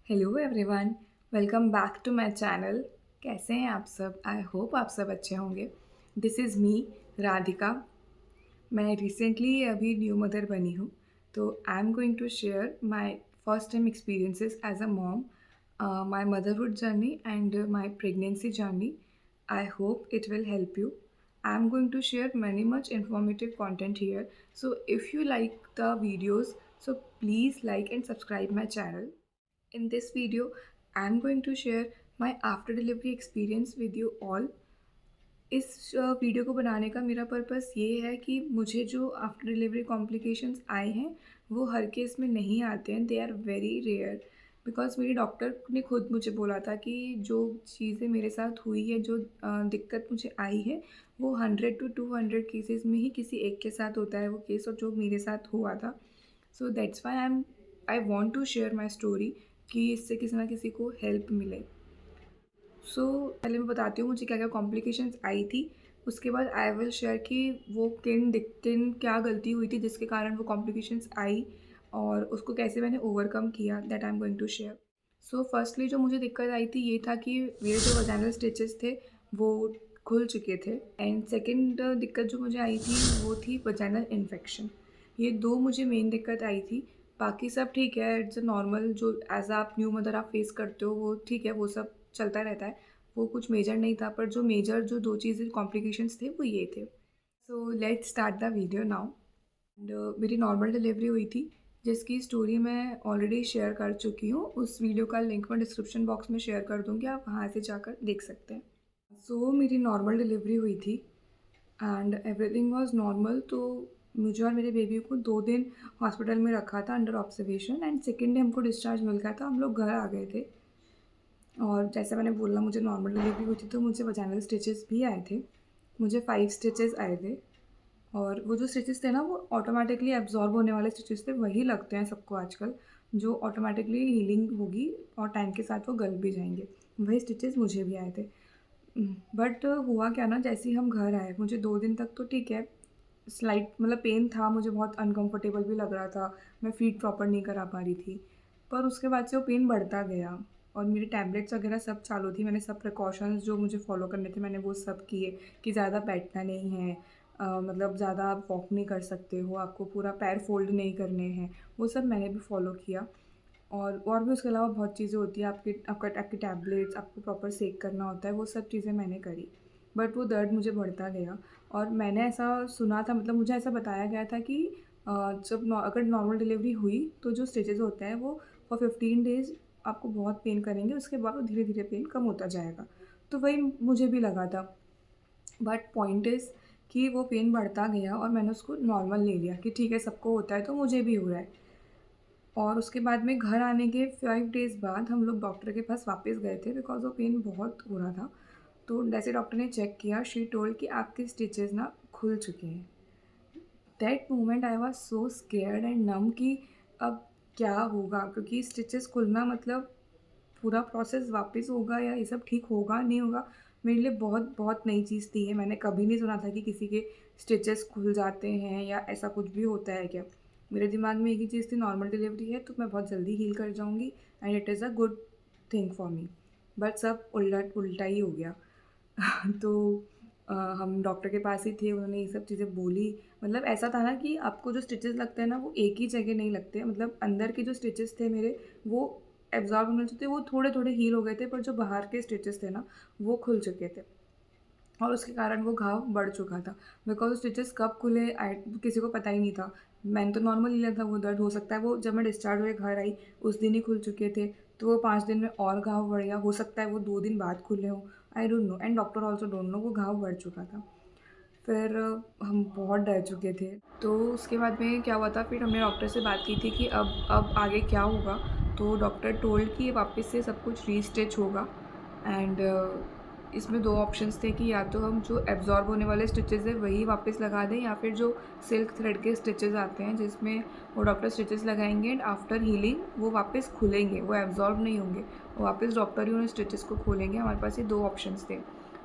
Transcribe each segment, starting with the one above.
Hello everyone, welcome back to my channel. कैसे हैं आप सब? आई होप आप सब अच्छे होंगे। This is me, Radhika. मैं रिसेंटली अभी न्यू मदर बनी हूँ, तो I am going to share my first time experiences as a mom, my motherhood journey and my pregnancy journey. I hope it will help you. I'm going to share many much informative content here. So if you like the videos, so please like and subscribe my channel. In this video, I'm going to share my after delivery experience with you all. इस video को बनाने का मेरा purpose ये है कि मुझे जो आफ्टर डिलीवरी कॉम्प्लिकेशंस आए हैं वो हर केस में नहीं आते हैं. They are very rare because मेरी डॉक्टर ने खुद मुझे बोला था कि जो चीज़ें मेरे साथ हुई है, जो दिक्कत मुझे आई है, वो 100 to 200 केसेस में ही किसी एक के साथ होता है वो केस, और जो मेरे साथ हुआ था. So that's why I want to share my story कि इससे किसी ना किसी को हेल्प मिले. पहले मैं बताती हूँ मुझे क्या क्या कॉम्प्लिकेशंस आई थी. उसके बाद आई विल शेयर कि वो किन क्या गलती हुई थी जिसके कारण वो कॉम्प्लिकेशंस आई, और उसको कैसे मैंने ओवरकम किया. That I am going to share. Firstly जो मुझे दिक्कत आई थी ये था कि मेरे जो वजाइनल स्टिचेस थे वो खुल चुके थे. एंड सेकेंड दिक्कत जो मुझे आई थी वो थी वजाइनल इन्फेक्शन. ये दो मुझे मेन दिक्कत आई थी. बाकी सब ठीक है, इट्स अ नॉर्मल जो एज आप न्यू मदर आप फेस करते हो वो ठीक है, वो सब चलता रहता है. वो कुछ मेजर नहीं था, पर जो मेजर जो दो चीज़ें कॉम्प्लिकेशंस थे वो ये थे. So let's start the video now. And मेरी नॉर्मल डिलीवरी हुई थी जिसकी स्टोरी मैं ऑलरेडी शेयर कर चुकी हूँ. उस वीडियो का लिंक मैं डिस्क्रिप्शन बॉक्स में शेयर कर दूँगी, आप वहाँ से जाकर देख सकते हैं. मेरी नॉर्मल डिलीवरी हुई थी एंड एवरीथिंग वाज नॉर्मल. तो मुझे और मेरे बेबी को 2 दिन हॉस्पिटल में रखा था under observation, and second day हमको डिस्चार्ज मिल गया था, हम लोग घर आ गए थे. और जैसे मैंने बोला मुझे नॉर्मल डिलीवरी हुई थी तो मुझे वजाइनल स्टिचेस भी आए थे. मुझे 5 स्टिचेस आए थे, और वो जो स्टिचेस थे ना वो ऑटोमेटिकली एब्जॉर्ब होने वाले स्टिचेस थे. वही लगते हैं सबको आजकल, जो ऑटोमेटिकली हीलिंग होगी और टाइम के साथ वो गल भी जाएंगे. वही स्टिचेस मुझे भी आए थे. बट हुआ क्या ना, जैसे ही हम घर आए मुझे 2 दिन तक तो ठीक है, स्लाइट मतलब पेन था, मुझे बहुत अनकंफर्टेबल भी लग रहा था, मैं फीड प्रॉपर नहीं करा पा रही थी. पर उसके बाद से वो पेन बढ़ता गया और मेरी टैबलेट्स वगैरह सब चालू थी. मैंने सब प्रिकॉशंस जो मुझे फॉलो करने थे मैंने वो सब किए कि ज़्यादा बैठना नहीं है, मतलब ज़्यादा आप वॉक नहीं कर सकते हो, आपको पूरा पैर फोल्ड नहीं करने हैं, वो सब मैंने भी फॉलो किया. और भी उसके अलावा बहुत चीज़ें होती हैं, आपकी टैबलेट्स, आपको प्रॉपर सेक करना होता है, वो सब चीज़ें मैंने करी. बट वो दर्द मुझे बढ़ता गया. और मैंने ऐसा सुना था, मतलब मुझे ऐसा बताया गया था कि अगर नॉर्मल डिलीवरी हुई तो जो स्टिचेज़ होते हैं वो फॉर 15 डेज़ आपको बहुत पेन करेंगे, उसके बाद वो धीरे धीरे पेन कम होता जाएगा. तो वही मुझे भी लगा था. बट पॉइंट इज़ कि वो पेन बढ़ता गया और मैंने उसको नॉर्मल ले लिया कि ठीक है, सबको होता है तो मुझे भी हो रहा है. और उसके बाद में घर आने के 5 डेज़ बाद हम लोग डॉक्टर के पास वापस गए थे बिकॉज़ वो पेन बहुत हो रहा था. तो जैसे डॉक्टर ने चेक किया, शी टोल्ड कि आपके स्टिचेज़ ना खुल चुके हैं. That moment I was so scared and numb कि अब क्या होगा, क्योंकि स्टिचेज़ खुलना मतलब पूरा प्रोसेस वापस होगा या ये सब ठीक होगा नहीं होगा, मेरे लिए बहुत बहुत नई चीज़ थी ये. मैंने कभी नहीं सुना था कि किसी के स्टिचेस खुल जाते हैं या ऐसा कुछ भी होता है क्या. मेरे दिमाग में एक ही चीज़ थी, नॉर्मल डिलीवरी है तो मैं बहुत जल्दी हील कर जाऊँगी and it is a good thing for me. But सब उल्टा ही हो गया. तो हम डॉक्टर के पास ही थे, उन्होंने ये सब चीज़ें बोली. मतलब ऐसा था ना कि आपको जो स्टिचेस लगते हैं ना वो एक ही जगह नहीं लगते, मतलब अंदर के जो स्टिचेस थे मेरे वो एब्ज़ॉर्ब होने थे, वो थोड़े-थोड़े हील हो गए थे, पर जो बाहर के स्टिचेस थे ना वो खुल चुके थे और उसके कारण वो घाव बढ़ चुका था. बिकॉज़ स्टिचेस कब खुले किसी को पता ही नहीं था. मैंने तो नॉर्मल लिया था वो दर्द. हो सकता है वो जब मैं डिस्चार्ज हुए घर आई उस दिन ही खुल चुके थे, तो वो 5 दिन में और घाव बढ़ गया. हो सकता है वो 2 दिन बाद खुले हों, I don't know, and doctor also don't know. वो घाव बढ़ चुका था. फिर हम बहुत डर चुके थे. तो उसके बाद में क्या हुआ था, फिर हमने डॉक्टर से बात की थी कि अब आगे क्या होगा. तो डॉक्टर टोल्ड कि वापस से सब कुछ रीस्टिच होगा. एंड इसमें 2 ऑप्शंस थे कि या तो हम जो एब्ज़ॉर्ब होने वाले स्टिचेज़ हैं वही वापस लगा दें, या फिर जो सिल्क थ्रेड के स्टिचेज़ आते हैं जिसमें वो डॉक्टर स्टिचेज़ लगाएंगे एंड आफ्टर हीलिंग वो वापस खुलेंगे, वो एब्ज़ॉर्ब नहीं होंगे, वो वापस डॉक्टर ही उन स्टिचेज़ को खोलेंगे. हमारे पास ये 2 ऑप्शंस थे.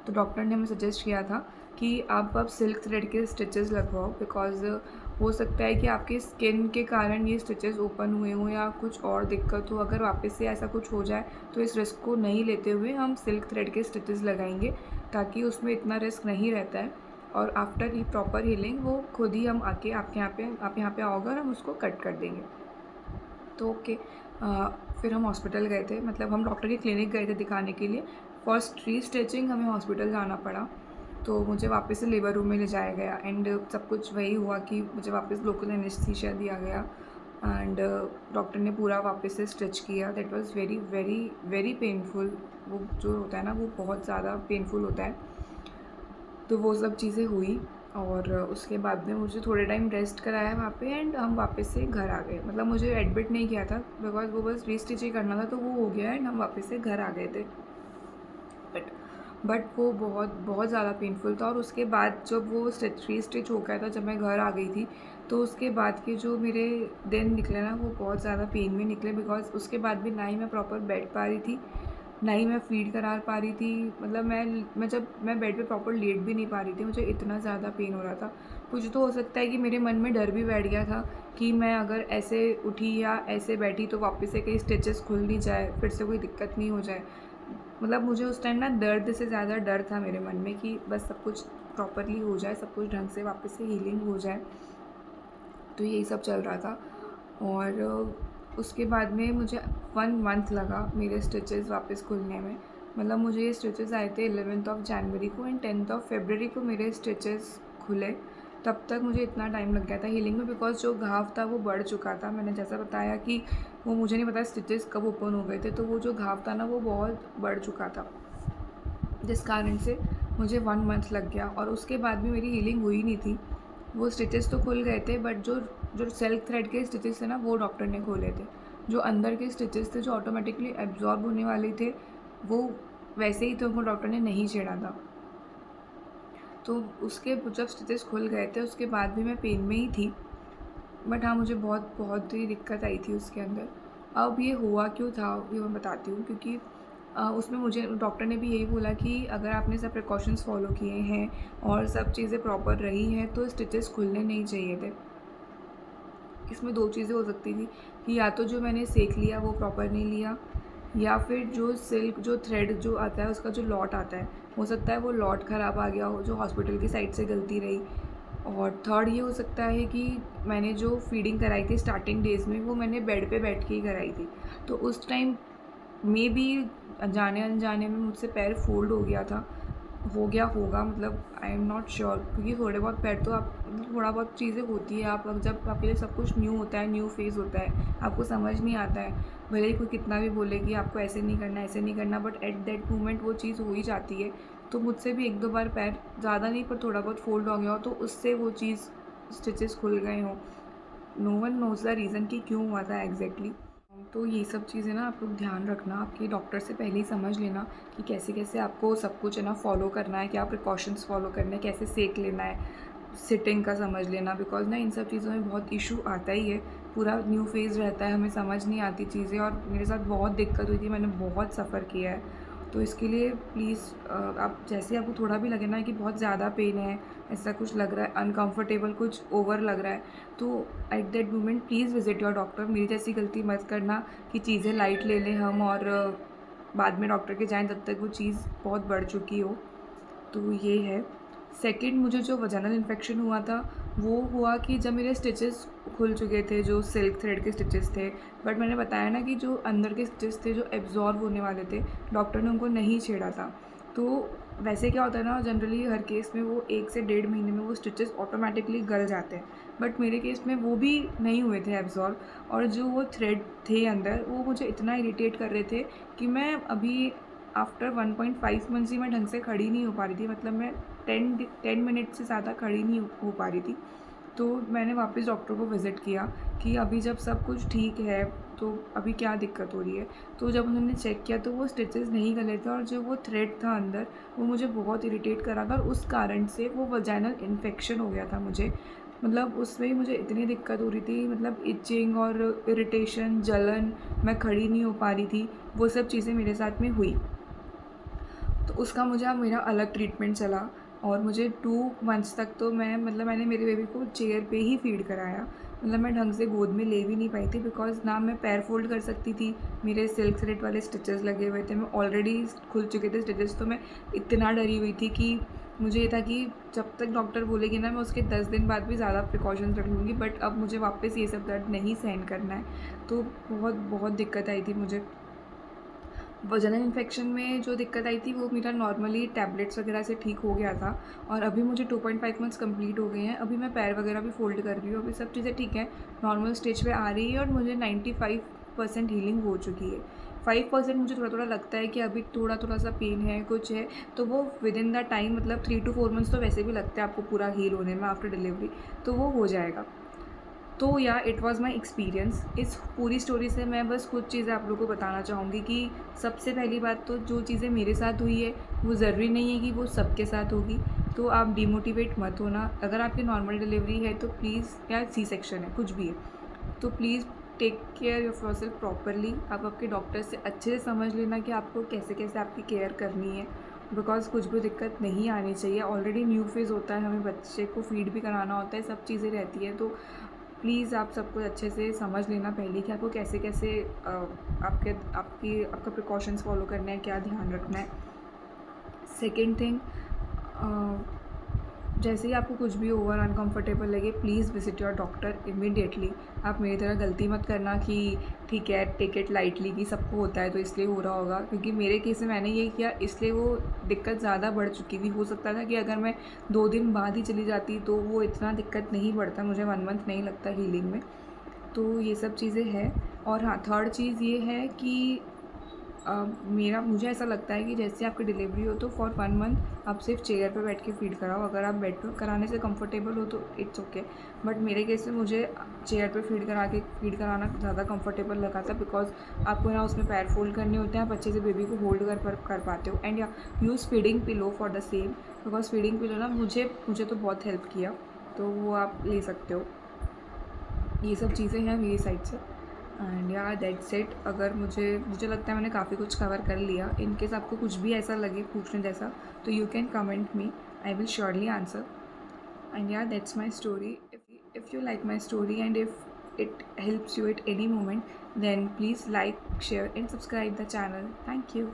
तो डॉक्टर ने हमें सजेस्ट किया था कि आप अब सिल्क थ्रेड के स्टिचेस लगवाओ बिकॉज़ हो सकता है कि आपके स्किन के कारण ये स्टिचेस ओपन हुए हों या कुछ और दिक्कत हो। अगर वापस से ऐसा कुछ हो जाए तो इस रिस्क को नहीं लेते हुए हम सिल्क थ्रेड के स्टिचेस लगाएंगे, ताकि उसमें इतना रिस्क नहीं रहता है। और आफ्टर ही प्रॉपर हीलिंग वो खुद ही हम आके आप यहाँ पे आओगे और हम उसको कट कर देंगे। तो ओके, फिर हम हॉस्पिटल गए थे, मतलब हम डॉक्टर की क्लिनिक गए थे दिखाने के लिए। फर्स्ट री-स्टिचिंग हमें हॉस्पिटल जाना पड़ा, तो मुझे वापस से लेबर रूम में ले जाया गया एंड सब कुछ वही हुआ कि मुझे वापस लोकल एनेस्थीसिया दिया गया एंड डॉक्टर ने पूरा वापस से स्टिच किया। That was very very very painful. वो जो होता है ना, वो बहुत ज़्यादा पेनफुल होता है। तो वो सब चीज़ें हुई और उसके बाद में मुझे थोड़े टाइम रेस्ट कराया वहाँ पे एंड हम वापस से घर आ गए। मतलब मुझे एडमिट नहीं किया था बिकॉज़ वो बस री-स्टिच ही करना था, तो वो हो गया एंड हम वापस से घर आ गए थे। बट बट वो बहुत बहुत ज़्यादा पेनफुल था। और उसके बाद जब वो री-स्टिच हो गया था, जब मैं घर आ गई थी, तो उसके बाद के जो मेरे दिन निकले ना, वो बहुत ज़्यादा पेन में निकले बिकॉज़ उसके बाद भी ना ही मैं प्रॉपर बैठ पा रही थी, ना ही मैं फ़ीड करा पा रही थी। मतलब मैं जब मैं बेड पे प्रॉपर लेट भी नहीं पा रही थी, मुझे इतना ज़्यादा पेन हो रहा था। कुछ तो हो सकता है कि मेरे मन में डर भी बैठ गया था कि मैं अगर ऐसे उठी या ऐसे बैठी तो वापस से कहीं स्टिचेस खुल नहीं जाए, फिर से कोई दिक्कत नहीं हो जाए। मतलब मुझे उस टाइम ना दर्द से ज़्यादा डर था मेरे मन में कि बस सब कुछ प्रॉपरली हो जाए, सब कुछ ढंग से वापस से हीलिंग हो जाए। तो यही सब चल रहा था। और उसके बाद में मुझे 1 मंथ लगा मेरे स्टिचेस वापस खुलने में। मतलब मुझे ये स्टिचेस आए थे 11th ऑफ जनवरी को एंड 10th ऑफ फरवरी को मेरे स्टिचेस खुले। तब तक मुझे इतना टाइम लग गया था हीलिंग में बिकॉज़ जो घाव था वो बढ़ चुका था। मैंने जैसा बताया कि वो मुझे नहीं पता स्टिचेस कब ओपन हो गए थे, तो वो जो घाव था ना, वो बहुत बढ़ चुका था, जिस कारण से मुझे 1 मंथ लग गया। और उसके बाद भी मेरी हीलिंग हुई नहीं थी। वो स्टिचेस तो खुल गए थे बट जो जो सिल्क थ्रेड के स्टिचेस थे ना, वो डॉक्टर ने खोले थे। जो अंदर के स्टिचेस थे जो ऑटोमेटिकली एब्जॉर्ब होने वाले थे, वो वैसे ही थे, उनको डॉक्टर ने नहीं छेड़ा था। तो उसके जब स्टिचेस खुल गए थे उसके बाद भी मैं पेन में ही थी। बट हाँ, मुझे बहुत बहुत ही दिक्कत आई थी उसके अंदर। अब ये हुआ क्यों था ये मैं बताती हूँ, क्योंकि उसमें मुझे डॉक्टर ने भी यही बोला कि अगर आपने सब प्रिकॉशंस फ़ॉलो किए हैं और सब चीज़ें प्रॉपर रही हैं तो स्टिचेस खुलने नहीं चाहिए थे। इसमें 2 चीज़ें हो सकती थी कि या तो जो मैंने सेक लिया वो प्रॉपर नहीं लिया, या फिर जो सिल्क जो थ्रेड जो आता है उसका जो लॉट आता है, हो सकता है वो लॉट ख़राब आ गया हो, जो हॉस्पिटल की साइड से गलती रही। और थर्ड ये हो सकता है कि मैंने जो फीडिंग कराई थी स्टार्टिंग डेज़ में, वो मैंने बेड पे बैठ के ही कराई थी। तो उस टाइम मेबी जाने-अनजाने में मुझसे पैर फ़ोल्ड हो गया था, हो गया होगा, मतलब आई एम नॉट श्योर, क्योंकि थोड़े बहुत पैर तो आप मतलब थोड़ा बहुत चीज़ें होती है। आप जब आपके लिए सब कुछ न्यू होता है, न्यू फेज़ होता है, आपको समझ नहीं आता है, भले ही कोई कितना भी बोले कि आपको ऐसे नहीं करना, ऐसे नहीं करना, बट एट दैट मोमेंट वो चीज़ हो ही जाती है। तो मुझसे भी 1-2 बार पैर, ज़्यादा नहीं पर थोड़ा बहुत फ़ोल्ड हो गया हो, तो उससे वो चीज़ स्टिचेस खुल गए हों। No one knows the reason कि क्यों हुआ था एग्जैक्टली। तो ये सब चीज़ें ना आप लोग ध्यान रखना, आपके डॉक्टर से पहले ही समझ लेना कि कैसे कैसे आपको सब कुछ है ना फॉलो करना है, क्या प्रिकॉशंस फॉलो करने हैं, कैसे सेक लेना है, सिटिंग का समझ लेना। बिकॉज ना इन सब चीज़ों में बहुत इशू आता ही है, पूरा न्यू फेज़ रहता है, हमें समझ नहीं आती चीज़ें, और मेरे साथ बहुत दिक्कत हुई थी, मैंने बहुत सफ़र किया है। तो इसके लिए प्लीज़ आप जैसे आपको थोड़ा भी लगे ना कि बहुत ज़्यादा पेन है, ऐसा कुछ लग रहा है अनकंफर्टेबल, कुछ ओवर लग रहा है, तो at that moment please visit your doctor. मेरी जैसी गलती मत करना कि चीज़ें लाइट ले लें हम और बाद में डॉक्टर के जाएँ तब तक वो चीज़ बहुत बढ़ चुकी हो। तो ये है। सेकंड, मुझे जो वजाइनल इन्फेक्शन हुआ था, वो हुआ कि जब मेरे स्टिचेस खुल चुके थे, जो सिल्क थ्रेड के स्टिचेस थे, बट मैंने बताया ना कि जो अंदर के स्टिचेस थे जो एब्ज़ॉर्ब होने वाले थे, डॉक्टर ने उनको नहीं छेड़ा था। तो वैसे क्या होता है ना, जनरली हर केस में वो 1 से डेढ़ महीने में वो स्टिचेस ऑटोमेटिकली गल जाते हैं, बट मेरे केस में वो भी नहीं हुए थे एब्ज़ॉर्ब। और जो वो थ्रेड थे अंदर, वो मुझे इतना इरिटेट कर रहे थे कि मैं अभी आफ्टर 1.5 मंथ्स ही मैं ढंग से खड़ी नहीं हो पा रही थी। मतलब मैं 10 मिनट से ज़्यादा खड़ी नहीं हो पा रही थी। तो मैंने वापस डॉक्टर को विज़िट किया कि अभी जब सब कुछ ठीक है तो अभी क्या दिक्कत हो रही है। तो जब उन्होंने चेक किया तो वो स्टिचेस नहीं गले थे, और जो वो थ्रेड था अंदर, वो मुझे बहुत इरिटेट कर रहा था, और उस कारण से वो वजाइनल इन्फेक्शन हो गया था मुझे। मतलब उसमें ही मुझे इतनी दिक्कत हो रही थी, मतलब इचिंग और इरिटेशन, जलन, मैं खड़ी नहीं हो पा रही थी, वो सब चीज़ें मेरे साथ में हुई। तो उसका मुझे अब मेरा अलग ट्रीटमेंट चला। और मुझे 2 मंथ्स तक तो मैंने मेरे बेबी को चेयर पे ही फ़ीड कराया। मतलब मैं ढंग से गोद में ले भी नहीं पाई थी बिकॉज़ ना मैं पैर फ़ोल्ड कर सकती थी, मेरे सिल्क थ्रेड वाले स्टिचेज़ लगे हुए थे, मैं ऑलरेडी खुल चुके थे स्टिचेज़, तो मैं इतना डरी हुई थी कि मुझे ये था कि जब तक डॉक्टर बोलेगी ना, मैं उसके 10 दिन बाद भी ज़्यादा प्रिकॉशंस रख लूँगी, बट अब मुझे वापस ये सब दर्द नहीं सहन करना है। तो बहुत बहुत दिक्कत आई थी मुझे। वजाइनल इन्फेक्शन में जो दिक्कत आई थी वो मेरा नॉर्मली टैबलेट्स वगैरह से ठीक हो गया था, और अभी मुझे 2.5 मंथ्स कंप्लीट हो गए हैं। अभी मैं पैर वगैरह भी फ़ोल्ड कर रही हूँ, अभी सब चीज़ें ठीक हैं, नॉर्मल स्टेज पे आ रही है, और मुझे 95% हीलिंग हो चुकी है। 5% मुझे थोड़ा-थोड़ा लगता है कि अभी थोड़ा-थोड़ा सा पेन है, कुछ है, तो वो विदिन द टाइम, मतलब 3 टू 4 मंथ्स तो वैसे भी लगते हैं आपको पूरा हील होने में आफ्टर डिलीवरी, तो वो हो जाएगा। तो या इट वाज़ माई एक्सपीरियंस। इस पूरी स्टोरी से मैं बस कुछ चीज़ें आप लोगों को बताना चाहूँगी कि सबसे पहली बात तो जो चीज़ें मेरे साथ हुई है वो ज़रूरी नहीं है कि वो सबके साथ होगी। तो आप डिमोटिवेट मत होना। अगर आपकी नॉर्मल डिलीवरी है तो प्लीज़, या सी सेक्शन है, कुछ भी है, तो please take care of yourself properly. आप आपके डॉक्टर से अच्छे से समझ लेना कि आपको कैसे-कैसे आपकी केयर करनी है, बिकॉज़ कुछ भी दिक्कत नहीं आनी चाहिए। ऑलरेडी न्यू फेज़ होता है, हमें बच्चे को फ़ीड भी कराना होता है, सब चीज़ें रहती हैं, तो प्लीज़ आप सब कुछ अच्छे से समझ लेना पहले कि आपको कैसे-कैसे आपका प्रिकॉशंस फ़ॉलो करना है, क्या ध्यान रखना है। सेकंड थिंग, जैसे ही आपको कुछ भी ओवर अनकंफर्टेबल लगे, please visit your doctor immediately. आप मेरी तरह गलती मत करना कि ठीक है, टेक इट लाइटली, कि सबको होता है तो इसलिए हो रहा होगा, क्योंकि मेरे केस में मैंने ये किया, इसलिए वो दिक्कत ज़्यादा बढ़ चुकी थी। हो सकता था कि अगर मैं 2 दिन बाद ही चली जाती तो वो इतना दिक्कत नहीं बढ़ता, मुझे 1 मंथ नहीं लगता हीलिंग में। तो ये सब चीज़ें हैं। और हाँ, थर्ड चीज़ ये है कि मुझे ऐसा लगता है कि जैसे आपकी डिलीवरी हो तो फॉर 1 मंथ आप सिर्फ चेयर पे बैठ के फ़ीड कराओ। अगर आप बेड पे कराने से कंफर्टेबल हो तो इट्स ओके, बट मेरे केस में मुझे चेयर पे फ़ीड कराना ज़्यादा कंफर्टेबल लगा था, बिकॉज़ आपको ना उसमें पैर फ़ोल्ड करने होते हैं, आप अच्छे से बेबी को होल्ड कर पाते हो, एंड या use feeding pillow for the same, because feeding pillow ना मुझे तो बहुत हेल्प किया, तो वो आप ले सकते हो। ये सब चीज़ें हैं मेरी साइड से, एंड या दैट्स इट। अगर मुझे लगता है मैंने काफ़ी कुछ कवर कर लिया। इन केस आपको कुछ भी ऐसा लगे पूछने जैसा, तो you can comment me, I will surely answer. And या that's my story. If you like my story and if it helps you at any moment, then please like, share and subscribe the channel. Thank you.